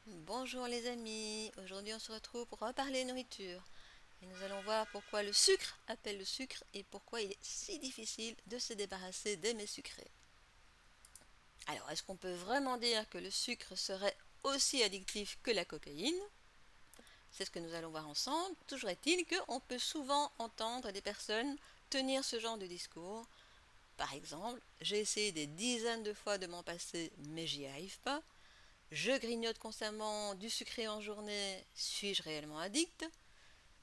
Bonjour les amis, aujourd'hui on se retrouve pour reparler nourriture et nous allons voir pourquoi le sucre appelle le sucre et pourquoi il est si difficile de se débarrasser des mets sucrés. Alors est-ce qu'on peut vraiment dire que le sucre serait aussi addictif que la cocaïne? C'est ce que nous allons voir ensemble. Toujours est-il qu'on peut souvent entendre des personnes tenir ce genre de discours. Par exemple, j'ai essayé des dizaines de fois de m'en passer mais j'y arrive pas. Je grignote constamment du sucré en journée, suis-je réellement addict?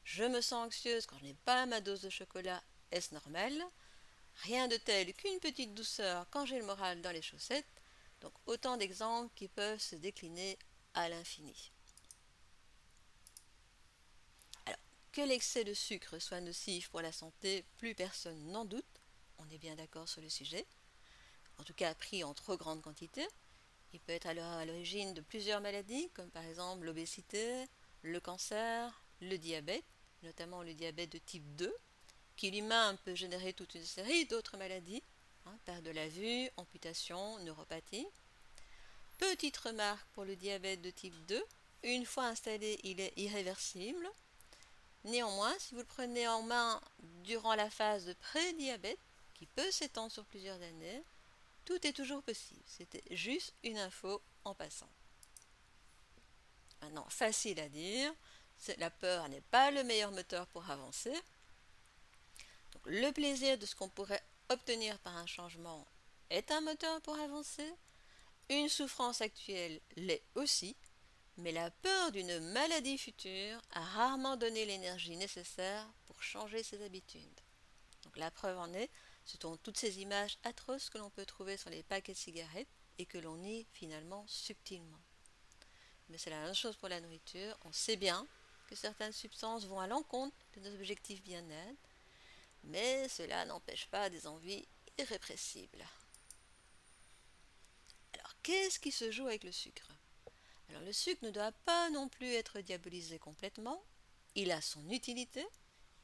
Je me sens anxieuse quand je n'ai pas ma dose de chocolat, est-ce normal? Rien de tel qu'une petite douceur quand j'ai le moral dans les chaussettes. Donc autant d'exemples qui peuvent se décliner à l'infini. Alors, que l'excès de sucre soit nocif pour la santé, plus personne n'en doute. On est bien d'accord sur le sujet. En tout cas, pris en trop grande quantité. Il peut être alors à l'origine de plusieurs maladies, comme par exemple l'obésité, le cancer, le diabète, notamment le diabète de type 2, qui lui-même peut générer toute une série d'autres maladies, perte de la vue, amputation, neuropathie. Petite remarque pour le diabète de type 2, une fois installé, il est irréversible. Néanmoins, si vous le prenez en main durant la phase de pré-diabète, qui peut s'étendre sur plusieurs années, tout est toujours possible. C'était juste une info en passant. Maintenant, facile à dire, la peur n'est pas le meilleur moteur pour avancer. Donc, le plaisir de ce qu'on pourrait obtenir par un changement est un moteur pour avancer. Une souffrance actuelle l'est aussi, mais la peur d'une maladie future a rarement donné l'énergie nécessaire pour changer ses habitudes. Donc la preuve en est, ce sont toutes ces images atroces que l'on peut trouver sur les paquets de cigarettes et que l'on nie finalement subtilement. Mais c'est la même chose pour la nourriture. On sait bien que certaines substances vont à l'encontre de nos objectifs bien-être, mais cela n'empêche pas des envies irrépressibles. Alors, qu'est-ce qui se joue avec le sucre? Alors, le sucre ne doit pas non plus être diabolisé complètement. Il a son utilité,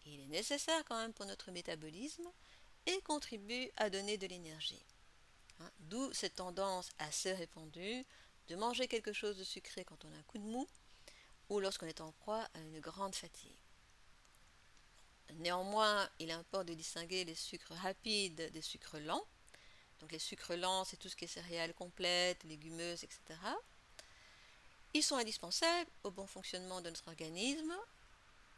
il est nécessaire quand même pour notre métabolisme et contribue à donner de l'énergie. D'où cette tendance assez répandue de manger quelque chose de sucré quand on a un coup de mou ou lorsqu'on est en proie à une grande fatigue. Néanmoins, il importe de distinguer les sucres rapides des sucres lents. Donc les sucres lents, c'est tout ce qui est céréales complètes, légumineuses, etc. Ils sont indispensables au bon fonctionnement de notre organisme,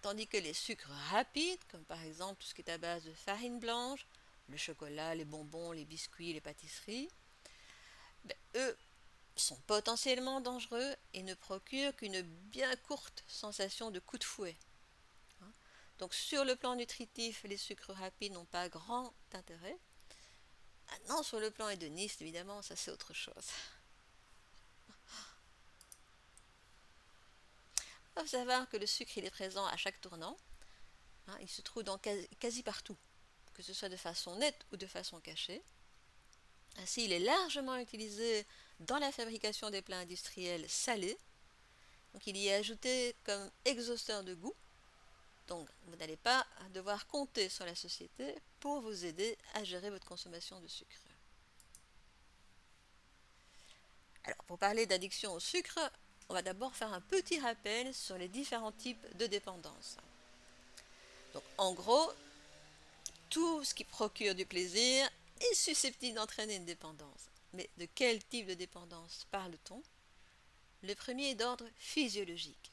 tandis que les sucres rapides, comme par exemple tout ce qui est à base de farine blanche, le chocolat, les bonbons, les biscuits, les pâtisseries, eux sont potentiellement dangereux et ne procurent qu'une bien courte sensation de coup de fouet. Donc sur le plan nutritif, les sucres rapides n'ont pas grand intérêt. Maintenant, sur le plan hédoniste, évidemment, ça c'est autre chose. Il faut savoir que le sucre il est présent à chaque tournant. Il se trouve dans quasi partout, que ce soit de façon nette ou de façon cachée. Ainsi, il est largement utilisé dans la fabrication des plats industriels salés. Donc il y est ajouté comme exhausteur de goût. Donc vous n'allez pas devoir compter sur la société pour vous aider à gérer votre consommation de sucre. Alors pour parler d'addiction au sucre, on va d'abord faire un petit rappel sur les différents types de dépendance. Donc en gros, tout ce qui procure du plaisir est susceptible d'entraîner une dépendance. Mais de quel type de dépendance parle-t-on? Le premier est d'ordre physiologique.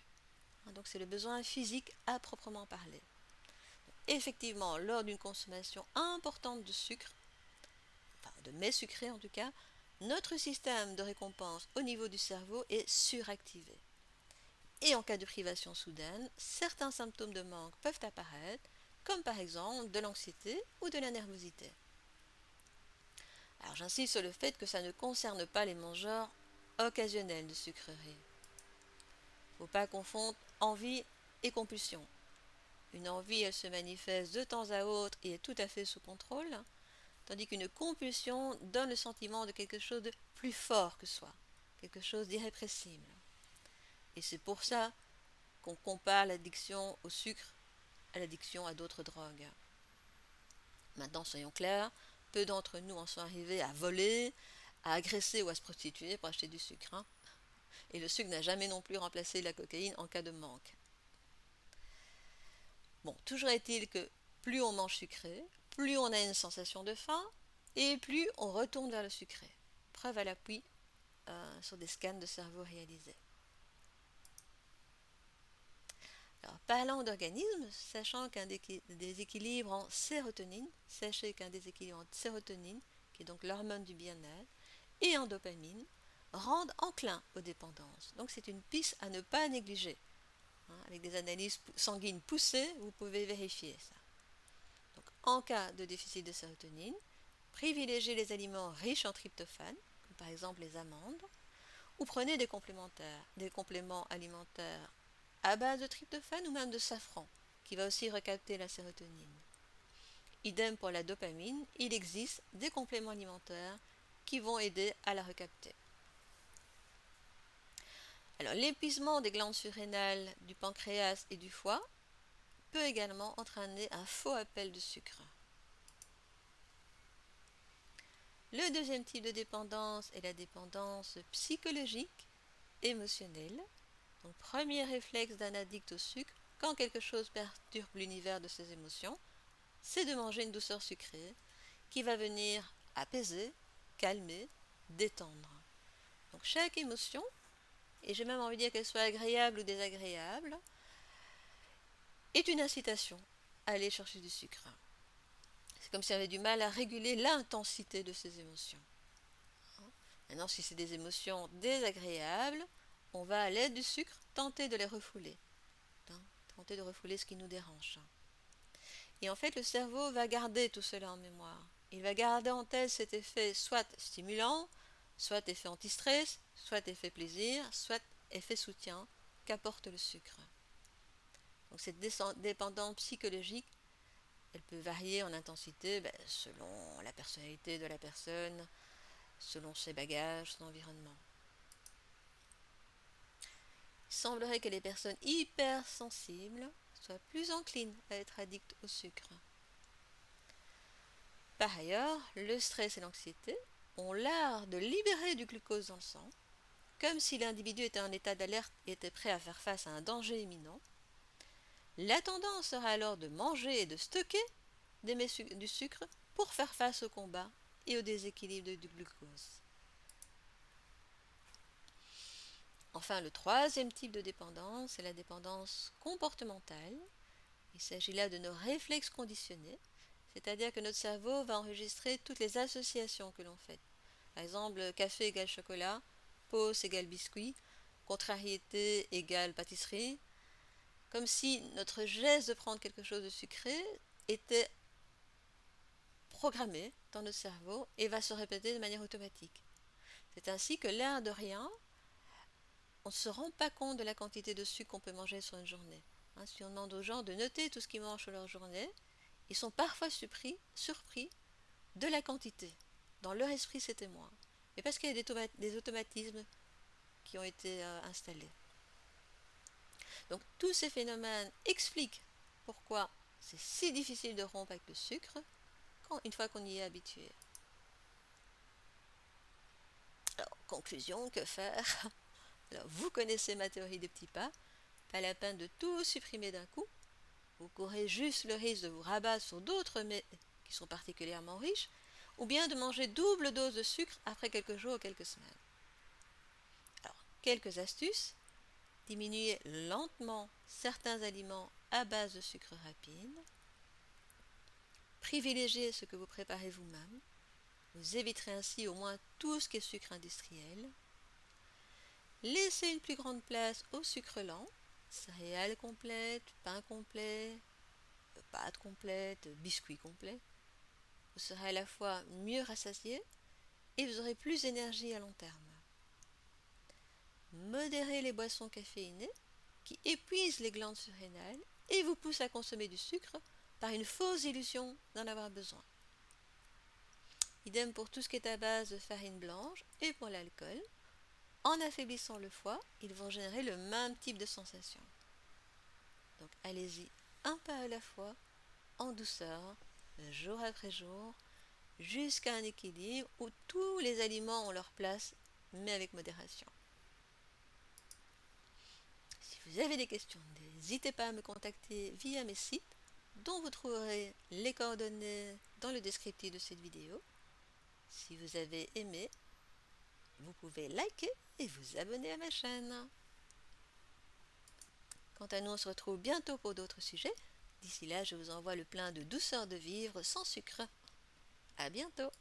Donc c'est le besoin physique à proprement parler. Effectivement, lors d'une consommation importante de sucre, enfin de mets sucrés en tout cas, notre système de récompense au niveau du cerveau est suractivé. Et en cas de privation soudaine, certains symptômes de manque peuvent apparaître, comme par exemple de l'anxiété ou de la nervosité. Alors j'insiste sur le fait que ça ne concerne pas les mangeurs occasionnels de sucreries. Il ne faut pas confondre envie et compulsion. Une envie, elle se manifeste de temps à autre et est tout à fait sous contrôle, tandis qu'une compulsion donne le sentiment de quelque chose de plus fort que soi, quelque chose d'irrépressible. Et c'est pour ça qu'on compare l'addiction au sucre à l'addiction à d'autres drogues. Maintenant, soyons clairs, peu d'entre nous en sont arrivés à voler, à agresser ou à se prostituer pour acheter du sucre. Et le sucre n'a jamais non plus remplacé la cocaïne en cas de manque. Bon, toujours est-il que plus on mange sucré, plus on a une sensation de faim et plus on retourne vers le sucré. Preuve à l'appui sur des scans de cerveau réalisés. Alors, parlant d'organisme, sachant qu'un déséquilibre en sérotonine, sachez qu'un déséquilibre en sérotonine, qui est donc l'hormone du bien-être, et en dopamine, rendent enclin aux dépendances. Donc c'est une piste à ne pas négliger. Avec des analyses sanguines poussées, vous pouvez vérifier ça. Donc, en cas de déficit de sérotonine, privilégiez les aliments riches en tryptophane, comme par exemple les amandes, ou prenez des compléments alimentaires à base de tryptophane ou même de safran, qui va aussi recapter la sérotonine. Idem pour la dopamine, il existe des compléments alimentaires qui vont aider à la recapter. Alors, l'épuisement des glandes surrénales, du pancréas et du foie peut également entraîner un faux appel de sucre. Le deuxième type de dépendance est la dépendance psychologique, émotionnelle. Donc, premier réflexe d'un addict au sucre, quand quelque chose perturbe l'univers de ses émotions, c'est de manger une douceur sucrée qui va venir apaiser, calmer, détendre. Donc, chaque émotion, et j'ai même envie de dire qu'elle soit agréable ou désagréable, est une incitation à aller chercher du sucre. C'est comme si on avait du mal à réguler l'intensité de ces émotions. Maintenant, si c'est des émotions désagréables, on va à l'aide du sucre tenter de les refouler. Tenter de refouler ce qui nous dérange. Et en fait, le cerveau va garder tout cela en mémoire. Il va garder en tête cet effet soit stimulant, soit effet anti-stress, soit effet plaisir, soit effet soutien qu'apporte le sucre. Donc cette dépendance psychologique, elle peut varier en intensité selon la personnalité de la personne, selon ses bagages, son environnement. Il semblerait que les personnes hypersensibles soient plus enclines à être addictes au sucre. Par ailleurs, le stress et l'anxiété ont l'art de libérer du glucose dans le sang, comme si l'individu était en état d'alerte et était prêt à faire face à un danger imminent. La tendance sera alors de manger et de stocker du sucre pour faire face au combat et au déséquilibre du glucose. Enfin, le troisième type de dépendance est la dépendance comportementale. Il s'agit là de nos réflexes conditionnés, c'est-à-dire que notre cerveau va enregistrer toutes les associations que l'on fait. Par exemple, café égale chocolat, pause égale biscuit, contrariété égale pâtisserie, comme si notre geste de prendre quelque chose de sucré était programmé dans notre cerveau et va se répéter de manière automatique. C'est ainsi que l'air de rien, on ne se rend pas compte de la quantité de sucre qu'on peut manger sur une journée. Si on demande aux gens de noter tout ce qu'ils mangent sur leur journée, ils sont parfois surpris de la quantité. Dans leur esprit, c'était moins. Mais parce qu'il y a des automatismes qui ont été installés. Donc tous ces phénomènes expliquent pourquoi c'est si difficile de rompre avec le sucre une fois qu'on y est habitué. Alors, conclusion, que faire? Alors, vous connaissez ma théorie des petits pas. Pas la peine de tout supprimer d'un coup. Vous courez juste le risque de vous rabattre sur d'autres mets qui sont particulièrement riches, ou bien de manger double dose de sucre après quelques jours ou quelques semaines. Alors, quelques astuces. Diminuez lentement certains aliments à base de sucre rapide. Privilégiez ce que vous préparez vous-même. Vous éviterez ainsi au moins tout ce qui est sucre industriel. Laissez une plus grande place au sucre lent, céréales complètes, pain complet, pâtes complètes, biscuits complets. Vous serez à la fois mieux rassasié et vous aurez plus d'énergie à long terme. Modérez les boissons caféinées qui épuisent les glandes surrénales et vous poussent à consommer du sucre par une fausse illusion d'en avoir besoin. Idem pour tout ce qui est à base de farine blanche et pour l'alcool. En affaiblissant le foie, ils vont générer le même type de sensation. Donc allez-y un pas à la fois, en douceur, jour après jour, jusqu'à un équilibre où tous les aliments ont leur place, mais avec modération. vous avez des questions, n'hésitez pas à me contacter via mes sites, dont vous trouverez les coordonnées dans le descriptif de cette vidéo. Si vous avez aimé, vous pouvez liker et vous abonner à ma chaîne. Quant à nous, on se retrouve bientôt pour d'autres sujets. D'ici là, je vous envoie le plein de douceur de vivre sans sucre. À bientôt!